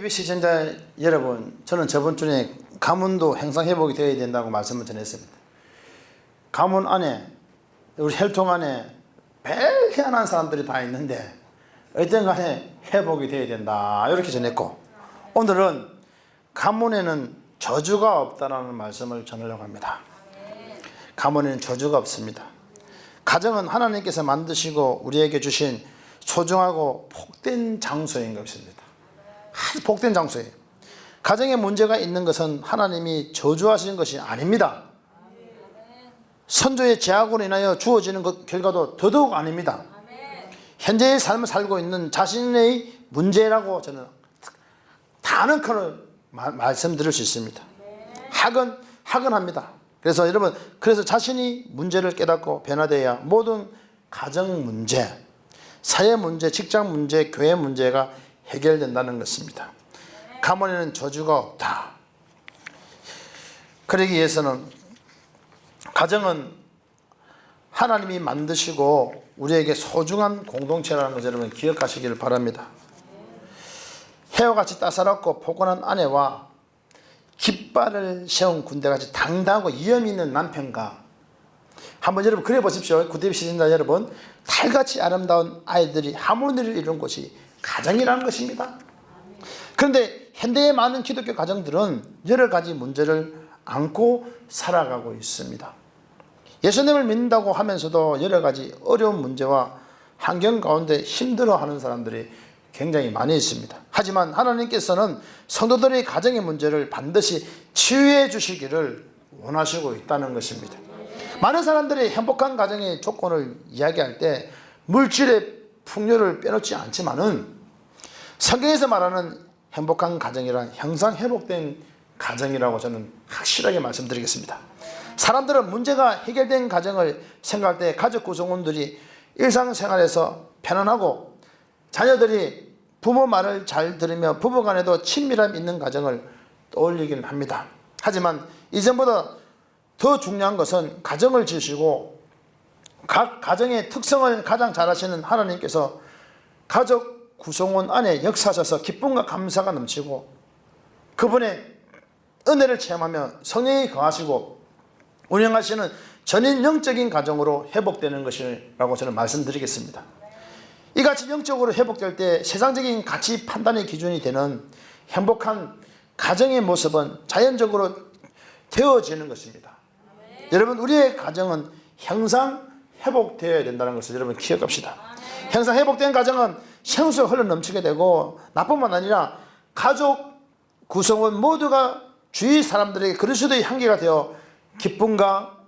구TV 시청자 여러분, 저는 저번 주에 가문도 행상회복이 되어야 된다고 말씀을 전했습니다. 가문 안에, 우리 혈통 안에 별 희한한 사람들이 다 있는데 어떤 간에 회복이 되어야 된다, 이렇게 전했고, 오늘은 가문에는 저주가 없다라는 말씀을 전하려고 합니다. 가문에는 저주가 없습니다. 가정은 하나님께서 만드시고 우리에게 주신 소중하고 복된 장소인 것입니다. 아주 복된 장소예요. 가정에 문제가 있는 것은 하나님이 저주하신 것이 아닙니다. 선조의 제약으로 인하여 주어지는 것 결과도 더더욱 아닙니다. 현재의 삶을 살고 있는 자신의 문제라고 저는 단언컨을 말씀드릴 수 있습니다. 학은합니다. 그래서 여러분, 그래서 자신이 문제를 깨닫고 변화되어야 모든 가정 문제, 사회 문제, 직장 문제, 교회 문제가 해결된다는 것입니다. 가문에는 저주가 없다. 그러기 위해서는 가정은 하나님이 만드시고 우리에게 소중한 공동체라는 것을 여러분 기억하시기를 바랍니다. 해와 같이 따사롭고 포근한 아내와 깃발을 세운 군대같이 당당하고 위엄 있는 남편과, 한번 여러분 그려 보십시오. 구TV 시청자 여러분, 달같이 아름다운 아이들이 하모니를 이루는 곳이 가정이라는 것입니다. 그런데 현대의 많은 기독교 가정들은 여러 가지 문제를 안고 살아가고 있습니다. 예수님을 믿는다고 하면서도 여러 가지 어려운 문제와 환경 가운데 힘들어하는 사람들이 굉장히 많이 있습니다. 하지만 하나님께서는 성도들의 가정의 문제를 반드시 치유해 주시기를 원하시고 있다는 것입니다. 많은 사람들이 행복한 가정의 조건을 이야기할 때 물질의 풍요를 빼놓지 않지만은, 성경에서 말하는 행복한 가정이란 형상 회복된 가정이라고 저는 확실하게 말씀드리겠습니다. 사람들은 문제가 해결된 가정을 생각할 때 가족 구성원들이 일상생활에서 편안하고 자녀들이 부모 말을 잘 들으며 부부간에도 친밀함이 있는 가정을 떠올리긴 합니다. 하지만 이전보다 더 중요한 것은 가정을 지으시고 각 가정의 특성을 가장 잘 아시는 하나님께서 가족 구성원 안에 역사하셔서 기쁨과 감사가 넘치고 그분의 은혜를 체험하며 성령이 거하시고 운영하시는 전인 영적인 가정으로 회복되는 것이라고 저는 말씀드리겠습니다. 이같이 영적으로 회복될 때 세상적인 가치 판단의 기준이 되는 행복한 가정의 모습은 자연적으로 되어지는 것입니다. 여러분, 우리의 가정은 형상 회복되어야 된다는 것을 여러분 기억합시다. 형상 회복된 가정은 생수가 흘러 넘치게 되고, 나뿐만 아니라 가족 구성원 모두가 주위 사람들에게 그리스도의 향기가 되어 기쁨과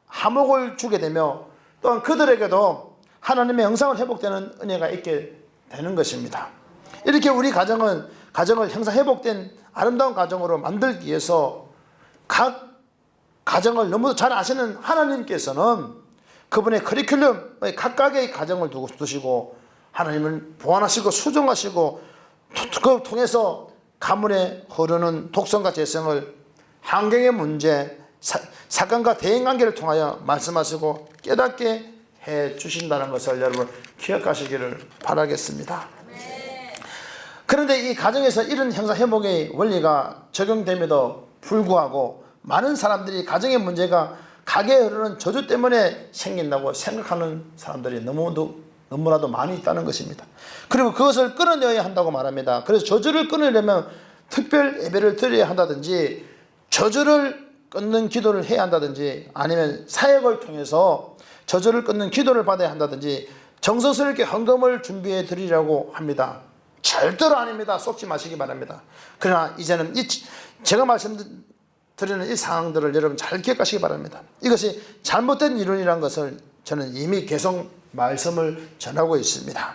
화목을 주게 되며, 또한 그들에게도 하나님의 형상을 회복되는 은혜가 있게 되는 것입니다. 이렇게 우리 가정을 형상 회복된 아름다운 가정으로 만들기 위해서 각 가정을 너무 잘 아시는 하나님께서는 그분의 커리큘럼, 각각의 가정을 두시고 하나님을 보완하시고 수정하시고, 그걸 통해서 가문에 흐르는 독성과 재성을 환경의 문제, 사건과 대인관계를 통하여 말씀하시고 깨닫게 해 주신다는 것을 여러분 기억하시기를 바라겠습니다. 그런데 이 가정에서 이런 형상 회복의 원리가 적용됨에도 불구하고 많은 사람들이 가정의 문제가 가게에 흐르는 저주 때문에 생긴다고 생각하는 사람들이 너무나도 많이 있다는 것입니다. 그리고 그것을 끊어내야 한다고 말합니다. 그래서 저주를 끊으려면 특별 예배를 드려야 한다든지, 저주를 끊는 기도를 해야 한다든지, 아니면 사역을 통해서 저주를 끊는 기도를 받아야 한다든지, 정성스럽게 헌금을 준비해 드리라고 합니다. 절대로 아닙니다. 속지 마시기 바랍니다. 그러나 이제는 제가 말씀드리는 이 상황들을 여러분 잘 기억하시기 바랍니다. 이것이 잘못된 이론이라는 것을 저는 이미 계속 말씀을 전하고 있습니다.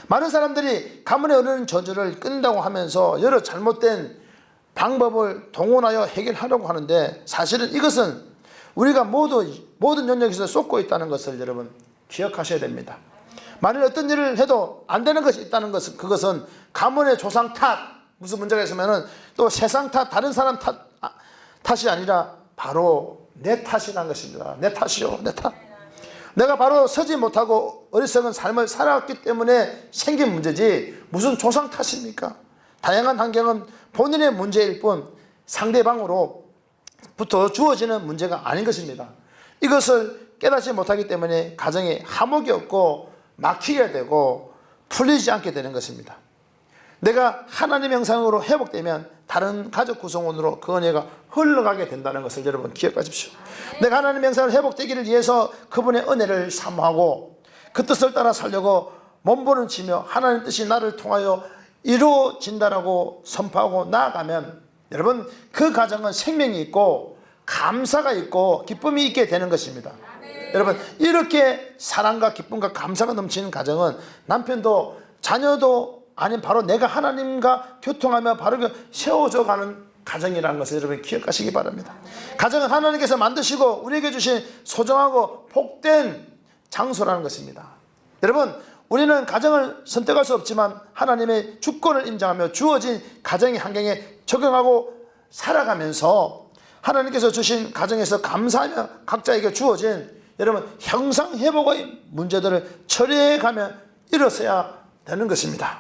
많은 사람들이 가문에 흐르는 저주를 끊는다고 하면서 여러 잘못된 방법을 동원하여 해결하려고 하는데, 사실은 이것은 우리가 모든 영역에서 쏟고 있다는 것을 여러분 기억하셔야 됩니다. 만일 어떤 일을 해도 안 되는 것이 있다는 것은, 그것은 가문의 조상 탓, 무슨 문제가 있으면 또 세상 탓, 다른 사람 탓이 아니라 바로 내 탓이라는 것입니다. 내 탓이요, 내 탓. 내가 바로 서지 못하고 어리석은 삶을 살아왔기 때문에 생긴 문제지 무슨 조상 탓입니까? 다양한 환경은 본인의 문제일 뿐 상대방으로부터 주어지는 문제가 아닌 것입니다. 이것을 깨닫지 못하기 때문에 가정에 화목이 없고 막히게 되고 풀리지 않게 되는 것입니다. 내가 하나님의 형상으로 회복되면 다른 가족 구성원으로 그 은혜가 흘러가게 된다는 것을 여러분 기억하십시오. 내가 하나님의 형상으로 회복되기를 위해서 그분의 은혜를 사모하고 그 뜻을 따라 살려고 몸부림치며 하나님 뜻이 나를 통하여 이루어진다라고 선포하고 나아가면 여러분 그 가정은 생명이 있고 감사가 있고 기쁨이 있게 되는 것입니다. 여러분 이렇게 사랑과 기쁨과 감사가 넘치는 가정은 남편도 자녀도 아닌 바로 내가 하나님과 교통하며 바로 세워져 가는 가정이라는 것을 여러분 기억하시기 바랍니다. 가정은 하나님께서 만드시고 우리에게 주신 소중하고 복된 장소라는 것입니다. 여러분 우리는 가정을 선택할 수 없지만 하나님의 주권을 인정하며 주어진 가정의 환경에 적응하고 살아가면서 하나님께서 주신 가정에서 감사하며 각자에게 주어진 여러분 형상회복의 문제들을 처리해가며 일어서야 되는 것입니다.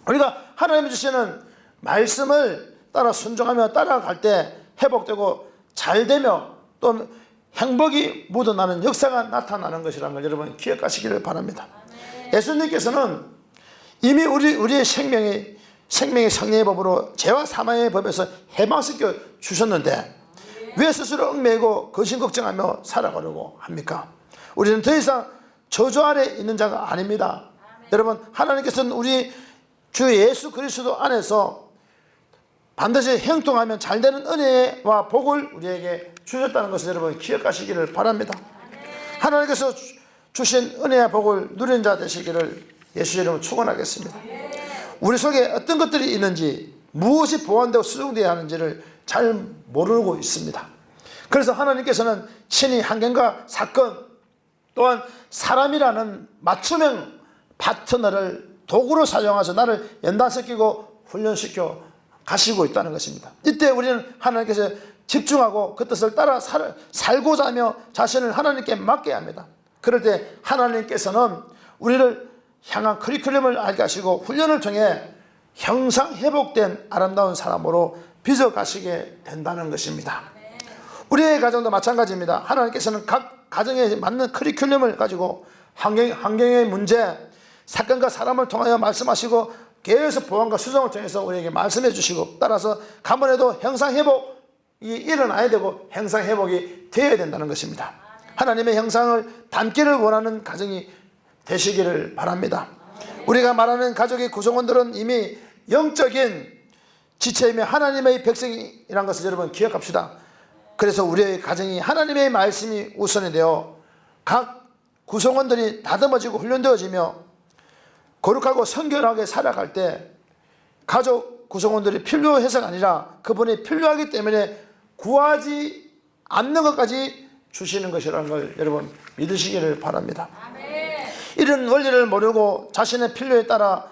우리가 하나님이 주시는 말씀을 따라 순종하며 따라갈 때 회복되고 잘되며 또 행복이 묻어나는 역사가 나타나는 것이라는 걸 여러분 기억하시기를 바랍니다. 예수님께서는 이미 우리의 생명의 성령의 법으로 죄와 사망의 법에서 해방시켜 주셨는데 왜 스스로 얽매이고 거신 걱정하며 살아가려고 합니까? 우리는 더 이상 저주 아래 있는 자가 아닙니다. 여러분 하나님께서는 우리 주 예수 그리스도 안에서 반드시 형통하면 잘되는 은혜와 복을 우리에게 주셨다는 것을 여러분 기억하시기를 바랍니다. 하나님께서 주신 은혜와 복을 누리는 자 되시기를 예수 이름으로 축원하겠습니다. 우리 속에 어떤 것들이 있는지 무엇이 보완되고 수정되어야 하는지를 잘 모르고 있습니다. 그래서 하나님께서는 친히 환경과 사건 또한 사람이라는 맞춤형 파트너를 도구로 사용해서 나를 연단시키고 훈련시켜 가시고 있다는 것입니다. 이때 우리는 하나님께서 집중하고 그 뜻을 따라 살고자 하며 자신을 하나님께 맡겨야 합니다. 그럴 때 하나님께서는 우리를 향한 커리큘럼을 알게 하시고 훈련을 통해 형상 회복된 아름다운 사람으로 빚어가시게 된다는 것입니다. 우리의 가정도 마찬가지입니다. 하나님께서는 각 가정에 맞는 커리큘럼을 가지고 환경의 문제, 사건과 사람을 통하여 말씀하시고 계속 보완과 수정을 통해서 우리에게 말씀해 주시고 따라서 가문에도 형상회복이 일어나야 되고 형상회복이 되어야 된다는 것입니다. 하나님의 형상을 담기를 원하는 가정이 되시기를 바랍니다. 우리가 말하는 가족의 구성원들은 이미 영적인 지체이며 하나님의 백성이라는 것을 여러분 기억합시다. 그래서 우리의 가정이 하나님의 말씀이 우선이 되어 각 구성원들이 다듬어지고 훈련되어지며 거룩하고 성결하게 살아갈 때 가족 구성원들이 필요해서가 아니라 그분이 필요하기 때문에 구하지 않는 것까지 주시는 것이라는 걸 여러분 믿으시기를 바랍니다. 이런 원리를 모르고 자신의 필요에 따라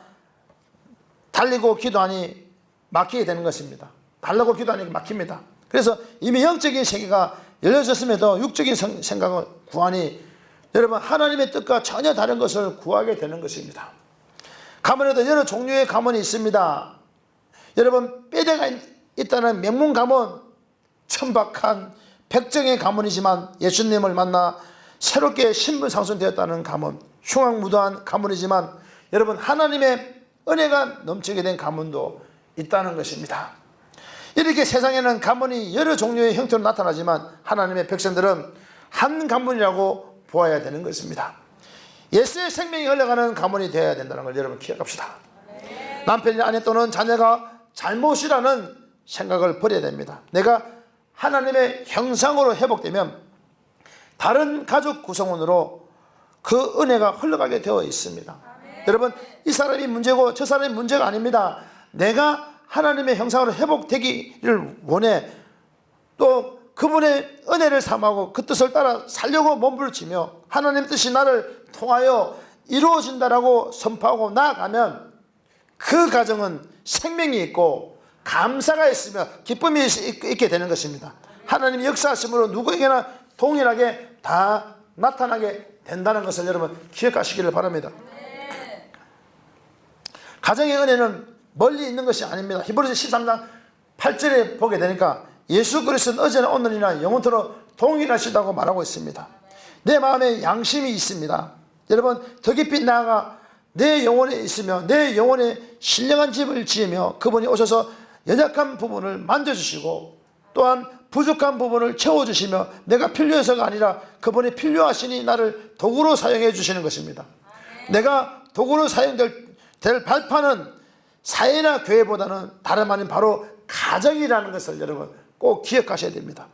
달리고 기도하니 막히게 되는 것입니다. 달라고 기도하니 막힙니다. 그래서 이미 영적인 세계가 열려졌음에도 육적인 생각을 구하니 여러분 하나님의 뜻과 전혀 다른 것을 구하게 되는 것입니다. 가문에도 여러 종류의 가문이 있습니다. 여러분 뼈대가 있다는 명문 가문, 천박한 백정의 가문이지만 예수님을 만나 새롭게 신분 상승되었다는 가문, 흉악무도한 가문이지만 여러분 하나님의 은혜가 넘치게 된 가문도 있다는 것입니다. 이렇게 세상에는 가문이 여러 종류의 형태로 나타나지만 하나님의 백성들은 한 가문이라고 보아야 되는 것입니다. 예수의 생명이 흘러가는 가문이 되어야 된다는 걸 여러분 기억합시다. 남편이나 아내 또는 자녀가 잘못이라는 생각을 버려야 됩니다. 내가 하나님의 형상으로 회복되면 다른 가족 구성원으로 그 은혜가 흘러가게 되어 있습니다. 여러분 이 사람이 문제고 저 사람이 문제가 아닙니다. 내가 하나님의 형상으로 회복되기를 원해 또 그분의 은혜를 삼하고 그 뜻을 따라 살려고 몸부림치며 하나님의 뜻이 나를 통하여 이루어진다라고 선포하고 나아가면 그 가정은 생명이 있고 감사가 있으며 기쁨이 있게 되는 것입니다. 하나님의 역사하심으로 누구에게나 동일하게 다 나타나게 된다는 것을 여러분 기억하시기를 바랍니다. 가정의 은혜는 멀리 있는 것이 아닙니다. 히브리서 13장 8절에 보게 되니까 예수 그리스도는 어제나 오늘이나 영원토록 동일하시다고 말하고 있습니다. 내 마음에 양심이 있습니다. 여러분, 더 깊이 나아가 내 영혼에 있으며 내 영혼에 신령한 집을 지으며 그분이 오셔서 연약한 부분을 만져주시고 또한 부족한 부분을 채워주시며 내가 필요해서가 아니라 그분이 필요하시니 나를 도구로 사용해 주시는 것입니다. 내가 도구로 사용될 발판은 사회나 교회보다는 다름 아닌 바로 가정이라는 것을 여러분 꼭 기억하셔야 됩니다.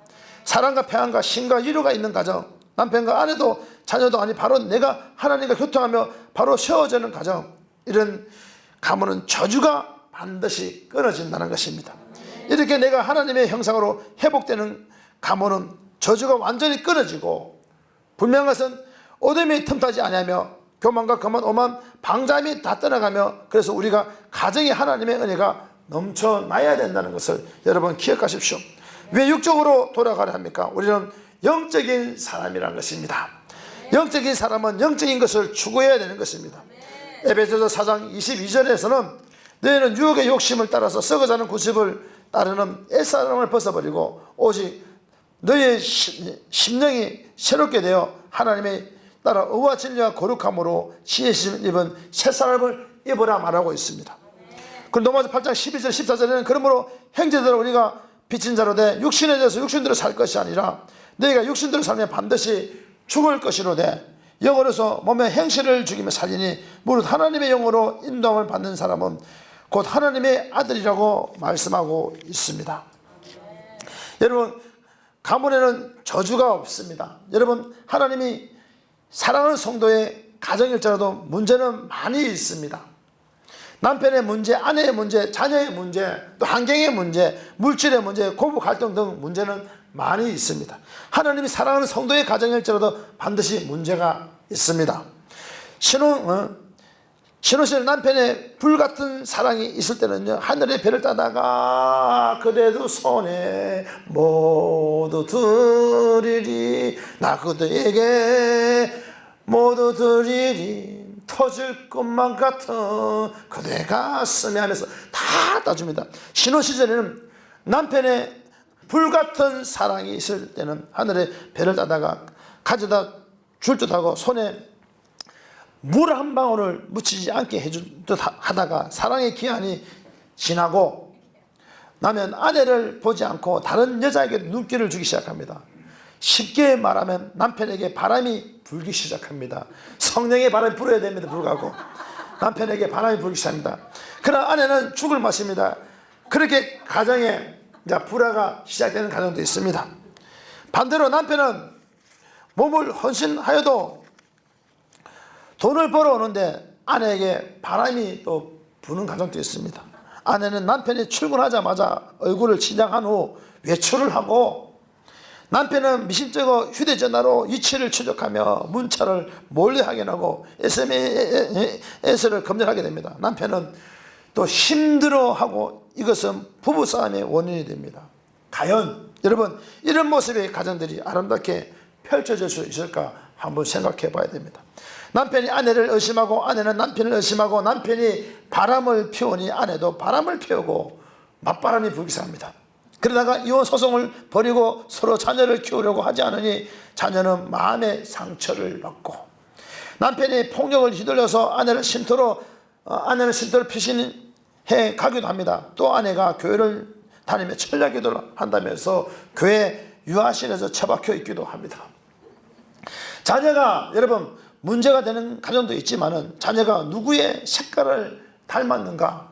사랑과 평안과 신과 위로가 있는 가정, 남편과 아내도 자녀도 아니 바로 내가 하나님과 교통하며 바로 세워지는 가정, 이런 가문은 저주가 반드시 끊어진다는 것입니다. 이렇게 내가 하나님의 형상으로 회복되는 가문은 저주가 완전히 끊어지고, 분명한 것은 어둠이 틈타지 아니하며 교만과 거만 오만 방자함이 다 떠나가며, 그래서 우리가 가정에 하나님의 은혜가 넘쳐나야 된다는 것을 여러분 기억하십시오. 왜 육적으로 돌아가려 합니까? 우리는 영적인 사람이라는 것입니다. 영적인 사람은 영적인 것을 추구해야 되는 것입니다. 에베소서 4장 22절에서는 너희는 유혹의 욕심을 따라서 썩어가는 구습을 따르는 옛사람을 벗어버리고 오직 너희의 심령이 새롭게 되어 하나님의 따라 의와 진리와 거룩함으로 지으심을 입은 새사람을 입으라 말하고 있습니다. 그리고 로마서 8장 12절 14절에는 그러므로 형제들아 우리가 빚진 자로 돼 육신에 대해서 육신대로 살 것이 아니라 너희가 육신대로 살면 반드시 죽을 것이로되 영으로서 몸의 행실을 죽이며 살리니 무릇 하나님의 영으로 인도함을 받는 사람은 곧 하나님의 아들이라고 말씀하고 있습니다. 여러분, 가문에는 저주가 없습니다. 여러분, 하나님이 사랑하는 성도의 가정일지라도 문제는 많이 있습니다. 남편의 문제, 아내의 문제, 자녀의 문제, 또 환경의 문제, 물질의 문제, 고부 갈등 등 문제는 많이 있습니다. 하나님이 사랑하는 성도의 가정일지라도 반드시 문제가 있습니다. 신혼시절 남편의 불같은 사랑이 있을 때는요, 하늘의 별을 따다가 그대도 손에 모두 드리리, 나 그대에게 모두 드리리, 터질 것만 같은 그대 가슴에 하면서 다 따줍니다. 신혼시절에는 남편의 불같은 사랑이 있을 때는 하늘의 별을 따다가 가져다 줄 듯하고 손에 물 한 방울을 묻히지 않게 해줄 듯 하다가 사랑의 기한이 지나고 나면 아내를 보지 않고 다른 여자에게 눈길을 주기 시작합니다. 쉽게 말하면 남편에게 바람이 불기 시작합니다. 성령의 바람이 불어야 됩니다. 불가고 남편에게 바람이 불기 시작합니다. 그러나 아내는 죽을 맛입니다. 그렇게 가정에 불화가 시작되는 가정도 있습니다. 반대로 남편은 몸을 헌신하여도 돈을 벌어오는데 아내에게 바람이 또 부는 가정도 있습니다. 아내는 남편이 출근하자마자 얼굴을 치장한 후 외출을 하고, 남편은 미심쩍어 휴대전화로 위치를 추적하며 문자를 몰래 확인하고 SMS를 검열하게 됩니다. 남편은 또 힘들어하고 이것은 부부싸움의 원인이 됩니다. 과연 여러분, 이런 모습의 가정들이 아름답게 펼쳐질 수 있을까 한번 생각해 봐야 됩니다. 남편이 아내를 의심하고 아내는 남편을 의심하고 남편이 바람을 피우니 아내도 바람을 피우고 맞바람이 불기 시작합니다. 그러다가 이혼 소송을 벌이고 서로 자녀를 키우려고 하지 않으니 자녀는 마음의 상처를 받고, 남편이 폭력을 휘둘려서 아내는 쉼터로 피신해 가기도 합니다. 또 아내가 교회를 다니며 철야기도를 한다면서 교회 유아실에서 처박혀 있기도 합니다. 자녀가 여러분 문제가 되는 가정도 있지만은 자녀가 누구의 색깔을 닮았는가,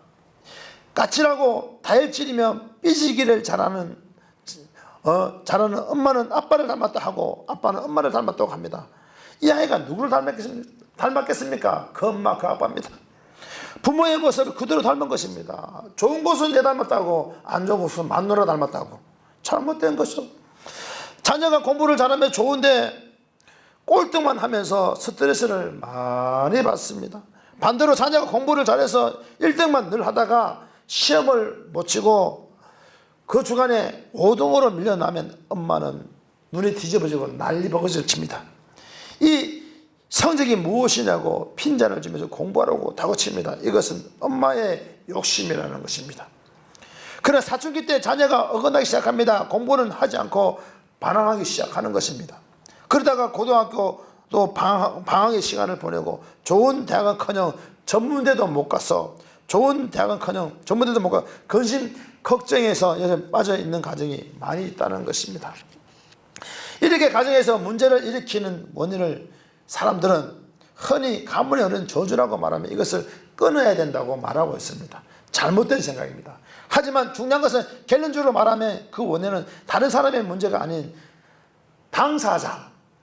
까칠하고 다혈질이며 삐지기를 잘하는 엄마는 아빠를 닮았다 하고 아빠는 엄마를 닮았다고 합니다. 이 아이가 누구를 닮았겠습니까? 그 엄마 그 아빠입니다. 부모의 모습을 그대로 닮은 것입니다. 좋은 곳은 내 닮았다고, 안 좋은 곳은 마누라 닮았다고. 잘못된 것이죠. 자녀가 공부를 잘하면 좋은데 꼴등만 하면서 스트레스를 많이 받습니다. 반대로 자녀가 공부를 잘해서 1등만 늘 하다가 시험을 못 치고 그 주간에 5등으로 밀려나면 엄마는 눈이 뒤집어지고 난리버거지를 칩니다. 이 성적이 무엇이냐고 핀잔을 주면서 공부하라고 다그칩니다. 이것은 엄마의 욕심이라는 것입니다. 그러나 사춘기 때 자녀가 어긋나기 시작합니다. 공부는 하지 않고 반항하기 시작하는 것입니다. 그러다가 고등학교도 방학의 시간을 보내고 좋은 대학은커녕 전문대도 못 가서 근심 걱정에서 여전히 빠져 있는 가정이 많이 있다는 것입니다. 이렇게 가정에서 문제를 일으키는 원인을 사람들은 흔히 가문에 흐르는 저주라고 말하며 이것을 끊어야 된다고 말하고 있습니다. 잘못된 생각입니다. 하지만 중요한 것은 결론적으로 말하면 그 원인은 다른 사람의 문제가 아닌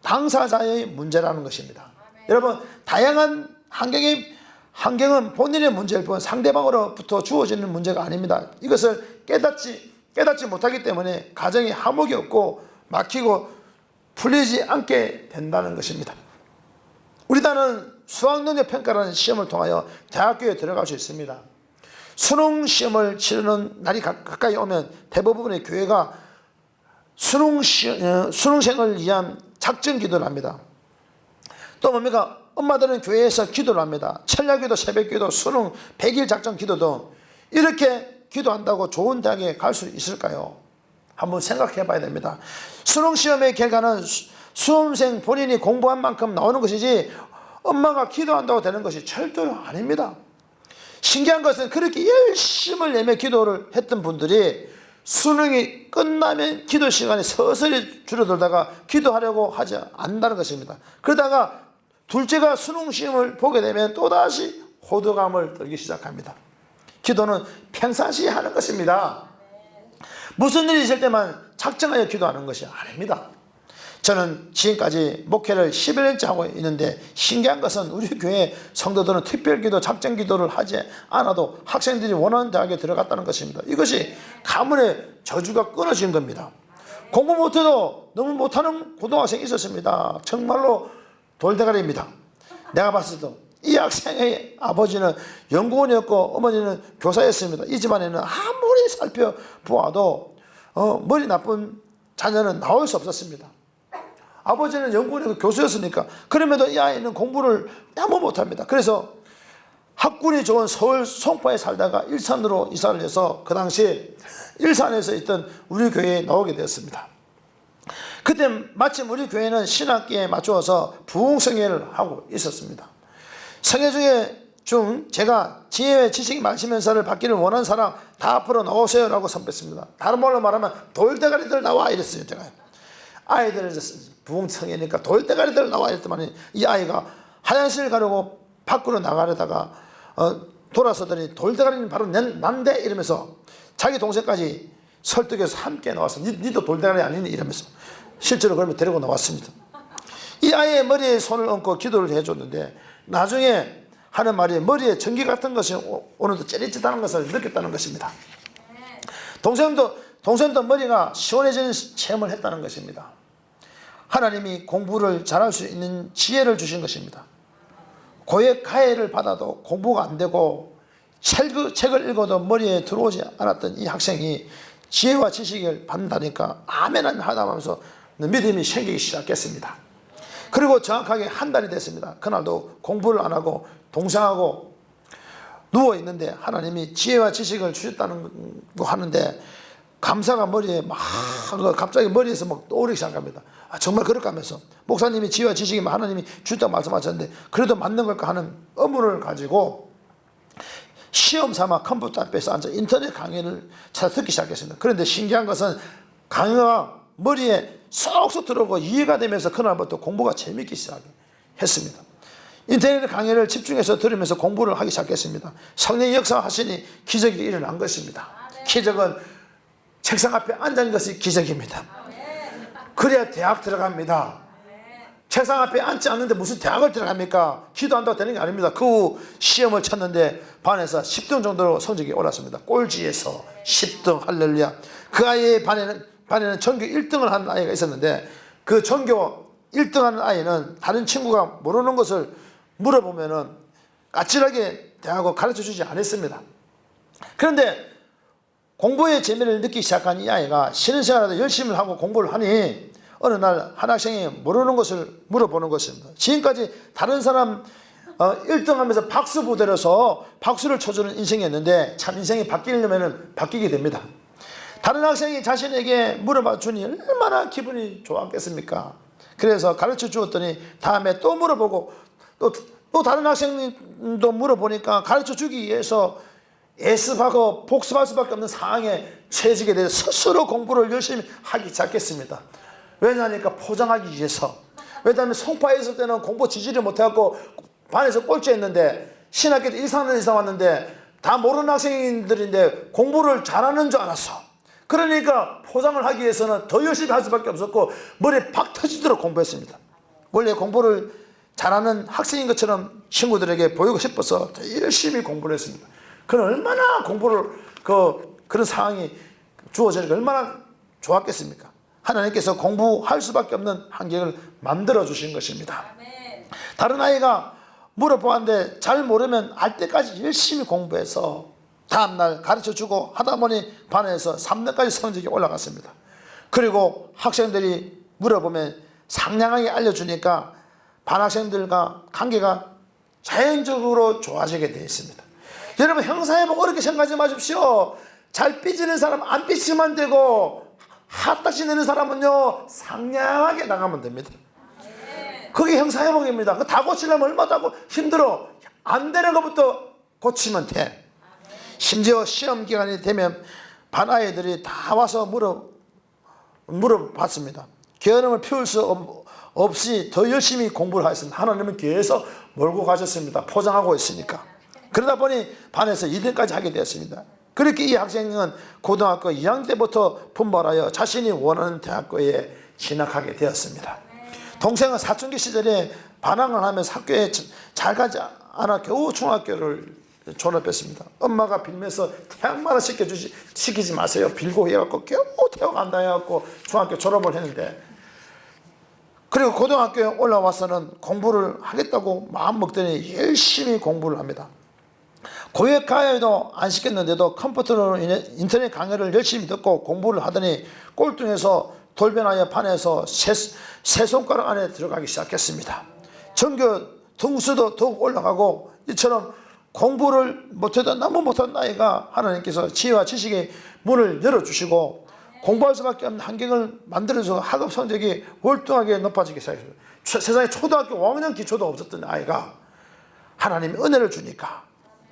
당사자의 문제라는 것입니다. 여러분, 다양한 환경은 본인의 문제일 뿐 상대방으로부터 주어지는 문제가 아닙니다. 이것을 깨닫지 못하기 때문에 가정이 화목이 없고 막히고 풀리지 않게 된다는 것입니다. 우리나라는 수학능력평가라는 시험을 통하여 대학교에 들어갈 수 있습니다. 수능시험을 치르는 날이 가까이 오면 대부분의 교회가 수능생을 위한 작정기도를 합니다. 또 뭡니까? 엄마들은 교회에서 기도를 합니다. 철야기도, 새벽기도, 수능, 100일 작정기도 등 이렇게 기도한다고 좋은 대학에 갈 수 있을까요? 한번 생각해 봐야 됩니다. 수능시험의 결과는 수험생 본인이 공부한 만큼 나오는 것이지 엄마가 기도한다고 되는 것이 절대로 아닙니다. 신기한 것은 그렇게 열심을 내며 기도를 했던 분들이 수능이 끝나면 기도 시간이 서서히 줄어들다가 기도하려고 하지 않는다는 것입니다. 그러다가 둘째가 수능 시험을 보게 되면 또다시 호도감을 들기 시작합니다. 기도는 평상시에 하는 것입니다. 무슨 일이 있을 때만 작정하여 기도하는 것이 아닙니다. 저는 지금까지 목회를 11년째 하고 있는데 신기한 것은 우리 교회 성도들은 특별기도, 작정기도를 하지 않아도 학생들이 원하는 대학에 들어갔다는 것입니다. 이것이 가문의 저주가 끊어진 겁니다. 공부 못해도 너무 못하는 고등학생이 있었습니다. 정말로 돌대가리입니다. 내가 봤을 때 이 학생의 아버지는 연구원이었고 어머니는 교사였습니다. 이 집안에는 아무리 살펴보아도 머리 나쁜 자녀는 나올 수 없었습니다. 아버지는 연구원이고 교수였으니까. 그럼에도 이 아이는 공부를 너무 못합니다. 그래서 학군이 좋은 서울 송파에 살다가 일산으로 이사를 해서 그 당시 일산에서 있던 우리 교회에 나오게 되었습니다. 그때 마침 우리 교회는 신학기에 맞추어서 부흥성회를 하고 있었습니다. 성회 중 제가 지혜와 지식이 많으면서를 받기를 원하는 사람 다 앞으로 나오세요 라고 선포했습니다. 다른 말로 말하면 돌대가리들 나와 이랬어요. 제가 아이들 부흥성회니까 돌대가리들 나와 이랬더니 이 아이가 화장실 가려고 밖으로 나가려다가 돌아서더니 돌대가리는 바로 난데 이러면서 자기 동생까지 설득해서 함께 나왔어. 니도 돌대가리 아니니 이러면서 실제로 그러면 데리고 나왔습니다. 이 아이의 머리에 손을 얹고 기도를 해줬는데 나중에 하는 말이 머리에 전기 같은 것이 오늘도 찌릿찌릿하는 것을 느꼈다는 것입니다. 동생도 머리가 시원해지는 체험을 했다는 것입니다. 하나님이 공부를 잘할 수 있는 지혜를 주신 것입니다. 고액 가해를 받아도 공부가 안 되고 책을 읽어도 머리에 들어오지 않았던 이 학생이 지혜와 지식을 받는다니까 아멘 하다면서 믿음이 생기기 시작했습니다. 그리고 정확하게 한 달이 됐습니다. 그날도 공부를 안 하고 동생하고 누워있는데 하나님이 지혜와 지식을 주셨다는 거 하는데 감사가 머리에 막 갑자기 머리에서 막 떠오르기 시작합니다. 정말 그럴까 하면서 목사님이 지혜와 지식이 하나님이 주셨다고 말씀하셨는데 그래도 맞는 걸까 하는 의문을 가지고 시험 삼아 컴퓨터 앞에서 앉아 인터넷 강의를 찾아 듣기 시작했습니다. 그런데 신기한 것은 강의가 머리에 쏙쏙 들어오고 이해가 되면서 그날부터 공부가 재밌기 시작했습니다. 인터넷 강의를 집중해서 들으면서 공부를 하기 시작했습니다. 성령의 역사하시니 기적이 일어난 것입니다. 기적은 책상 앞에 앉은 것이 기적입니다. 그래야 대학 들어갑니다. 책상 앞에 앉지 않는데 무슨 대학을 들어갑니까? 기도한다고 되는 게 아닙니다. 그 후 시험을 쳤는데 반에서 10등 정도로 성적이 올랐습니다. 꼴찌에서 10등 할렐루야. 그 아이의 반에는 전교 1등을 하는 아이가 있었는데 그 전교 1등 하는 아이는 다른 친구가 모르는 것을 물어보면은 까칠하게 대하고 가르쳐 주지 않았습니다. 그런데 공부의 재미를 느끼기 시작한 이 아이가 쉬는 시간에도 열심히 하고 공부를 하니 어느 날 한 학생이 모르는 것을 물어보는 것입니다. 지금까지 다른 사람 1등 하면서 박수 부대로서 박수를 쳐주는 인생이었는데 참 인생이 바뀌려면 바뀌게 됩니다. 다른 학생이 자신에게 물어봐 주니 얼마나 기분이 좋았겠습니까? 그래서 가르쳐 주었더니 다음에 또 물어보고 또 다른 학생도 물어보니까 가르쳐 주기 위해서 예습하고 복습할 수밖에 없는 상황에 처해지게 돼서 스스로 공부를 열심히 하기 시작했습니다. 왜냐하니까 포장하기 위해서. 왜냐하면 송파에 있을 때는 공부 지지를 못해갖고 반에서 꼴찌했는데 신학교 때 1, 4년 이상 왔는데 다 모르는 학생들인데 공부를 잘하는 줄 알았어. 그러니까 포장을 하기 위해서는 더 열심히 할 수밖에 없었고 머리에 팍 터지도록 공부했습니다. 원래 공부를 잘하는 학생인 것처럼 친구들에게 보이고 싶어서 더 열심히 공부를 했습니다. 그는 얼마나 공부를 그런 상황이 주어지니까 얼마나 좋았겠습니까? 하나님께서 공부할 수밖에 없는 환경을 만들어 주신 것입니다. 다른 아이가 물어보았는데 잘 모르면 알 때까지 열심히 공부해서 다음날 가르쳐주고 하다 보니 반에서 3등까지 성적이 올라갔습니다. 그리고 학생들이 물어보면 상냥하게 알려주니까 반 학생들과 관계가 자연적으로 좋아지게 되어 있습니다. 여러분 형사회복 어렵게 생각하지 마십시오. 잘 삐지는 사람 안 삐지면 되고 핫딱지 내는 사람은요 상냥하게 나가면 됩니다. 그게 형사회복입니다. 다 고치려면 얼마나 힘들어. 안 되는 것부터 고치면 돼. 심지어 시험 기간이 되면 반 아이들이 다 와서 물어봤습니다. 게으름을 피울 수 없이 더 열심히 공부를 하였습니다. 하나님은 계속 몰고 가셨습니다. 포장하고 있으니까. 그러다 보니 반에서 2등까지 하게 되었습니다. 그렇게 이 학생은 고등학교 2학년 때부터 분발하여 자신이 원하는 대학교에 진학하게 되었습니다. 동생은 사춘기 시절에 반항을 하면서 학교에 잘 가지 않아 겨우 중학교를 졸업했습니다. 엄마가 빌면서 태양마다 시키지 마세요. 빌고 해갖고 겨우 태워간다 해갖고 중학교 졸업을 했는데, 그리고 고등학교에 올라와서는 공부를 하겠다고 마음 먹더니 열심히 공부를 합니다. 고액 과외도 안 시켰는데도 컴퓨터로 인터넷 강의를 열심히 듣고 공부를 하더니 꼴등해서 돌변하여 반에서 세 손가락 안에 들어가기 시작했습니다. 전교 등수도 더욱 올라가고 이처럼 공부를 못해도 너무 못한 나이가 하나님께서 지혜와 지식의 문을 열어주시고 공부할 수밖에 없는 환경을 만들어서 학업 성적이 월등하게 높아지기 시작했습니다. 세상에 초등학교 5학년 기초도 없었던 아이가 하나님이 은혜를 주니까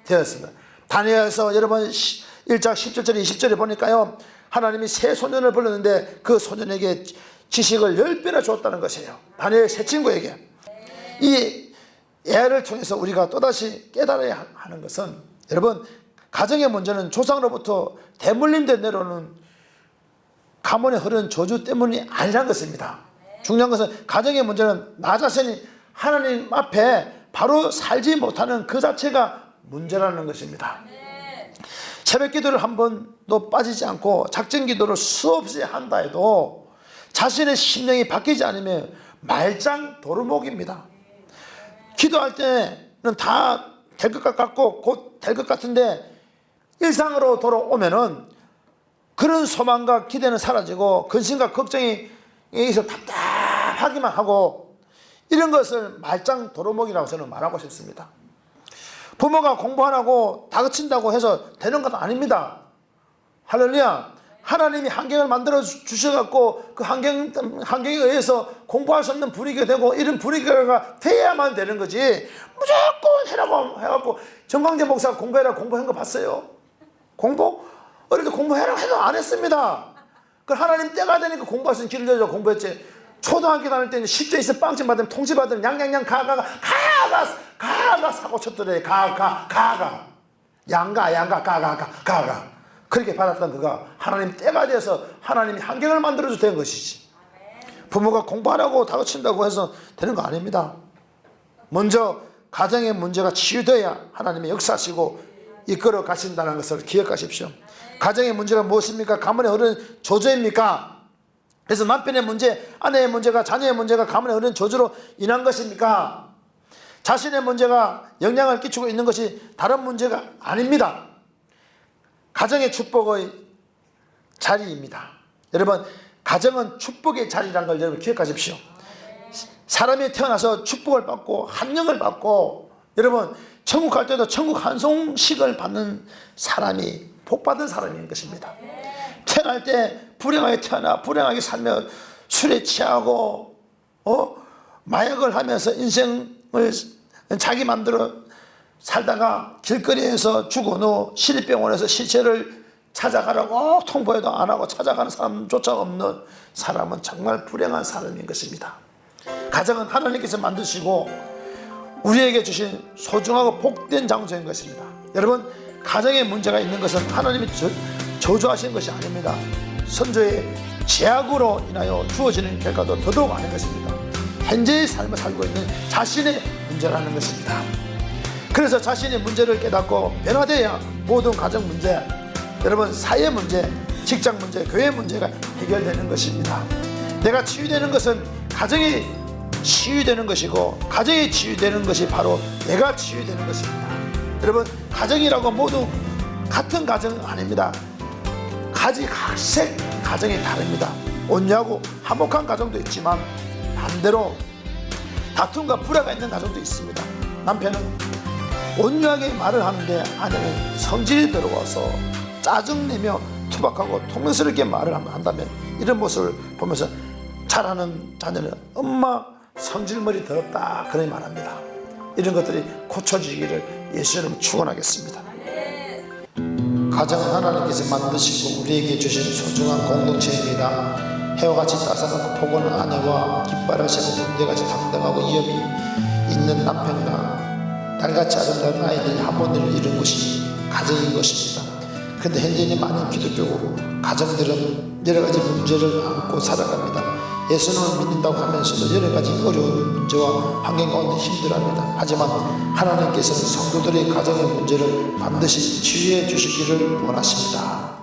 되었습니다. 다니엘서 여러분 1장 10절에 20절에 보니까요, 하나님이 세 소년을 불렀는데 그 소년에게 지식을 10배나 줬다는 것이에요. 다니엘 세 친구에게. 이 예를 통해서 우리가 또다시 깨달아야 하는 것은, 여러분 가정의 문제는 조상으로부터 대물림대 내려오는 가문에 흐르는 저주 때문이 아니라는 것입니다. 중요한 것은 가정의 문제는 나 자신이 하나님 앞에 바로 살지 못하는 그 자체가 문제라는 것입니다. 새벽 기도를 한 번도 빠지지 않고 작정 기도를 수없이 한다 해도 자신의 심령이 바뀌지 않으면 말짱 도루묵입니다. 기도할 때는 다 될 것 같고 곧 될 것 같은데 일상으로 돌아오면은 그런 소망과 기대는 사라지고 근심과 걱정이 여기서 답답하기만 하고, 이런 것을 말짱 도루묵이라고 저는 말하고 싶습니다. 부모가 공부 안 하고 다그친다고 해서 되는 건 아닙니다. 할렐루야. 하나님이 환경을 만들어 주셔갖고 그 환경에 의해서 공부할 수 없는 분위기가 되고 이런 분위기가 돼야만 되는 거지, 무조건 해라고 해갖고 정광재 목사가 공부해라 공부한 거 봤어요? 공부? 어릴 때 공부해라 해도 안 했습니다. 그 하나님 때가 되니까 공부할 수 있는 길을 열려 공부했지. 초등학교 다닐 때는 10조 있어 빵점 받으면 통지 받으면 양양양 가가 사고 쳤더래. 가가 양가 가가 그렇게 받았던 그가 하나님 때가 돼서 하나님이 환경을 만들어서 된 것이지, 부모가 공부하라고 다그친다고 해서 되는 거 아닙니다. 먼저 가정의 문제가 치유되어야 하나님이 역사하시고 이끌어 가신다는 것을 기억하십시오. 가정의 문제가 무엇입니까? 가문에 흐르는 조주입니까? 그래서 남편의 문제, 아내의 문제가, 자녀의 문제가 가문에 흐르는 조주로 인한 것입니까? 자신의 문제가 영향을 끼치고 있는 것이 다른 문제가 아닙니다. 가정의 축복의 자리입니다. 여러분, 가정은 축복의 자리라는 걸 여러분 기억하십시오. 사람이 태어나서 축복을 받고 한영을 받고 여러분 천국 갈 때도 천국 한송식을 받는 사람이 복받은 사람인 것입니다. 태어날 때 불행하게 태어나 불행하게 살며 술에 취하고 마약을 하면서 인생을 자기 맘대로 살다가 길거리에서 죽은 후 시립병원에서 시체를 찾아가라고 통보해도 안 하고 찾아가는 사람조차 없는 사람은 정말 불행한 사람인 것입니다. 가정은 하나님께서 만드시고 우리에게 주신 소중하고 복된 장소인 것입니다. 여러분, 가정에 문제가 있는 것은 하나님이 저주하신 것이 아닙니다. 선조의 죄악으로 인하여 주어지는 결과도 더더욱 아닌 것입니다. 현재의 삶을 살고 있는 자신의 문제라는 것입니다. 그래서 자신의 문제를 깨닫고 변화되어야 모든 가정 문제, 여러분 사회 문제, 직장 문제, 교회 문제가 해결되는 것입니다. 내가 치유되는 것은 가정이 치유되는 것이고 가정이 치유되는 것이 바로 내가 치유되는 것입니다. 여러분, 가정이라고 모두 같은 가정은 아닙니다. 각색 가정이 다릅니다. 온유하고 화목한 가정도 있지만 반대로 다툼과 불화가 있는 가정도 있습니다. 남편은 온유하게 말을 하는데 아내는 성질이 들어와서 짜증내며 투박하고 통면스럽게 말을 한다면 이런 모습을 보면서 자라는 자녀는 엄마 성질머리 더럽다 그런 말합니다. 이런 것들이 고쳐지기를 예수 이름으로 축원하겠습니다. 가정은 하나님께서 만드시고 우리에게 주신 소중한 공동체입니다. 해와 같이 따사롭고 포근한 아내와 깃발하시고 군대같이 당당하고 위엄이 있는 남편과 딸같이 아름다운 아이들이 한번을 이룬 것이 가정인 것입니다. 그런데 현재는 많은 기독교 가정들은 여러 가지 문제를 안고 살아갑니다. 예수님을 믿는다고 하면서도 여러 가지 어려운 문제와 환경 가운데 힘들어합니다. 하지만 하나님께서는 성도들의 가정의 문제를 반드시 치유해 주시기를 원하십니다.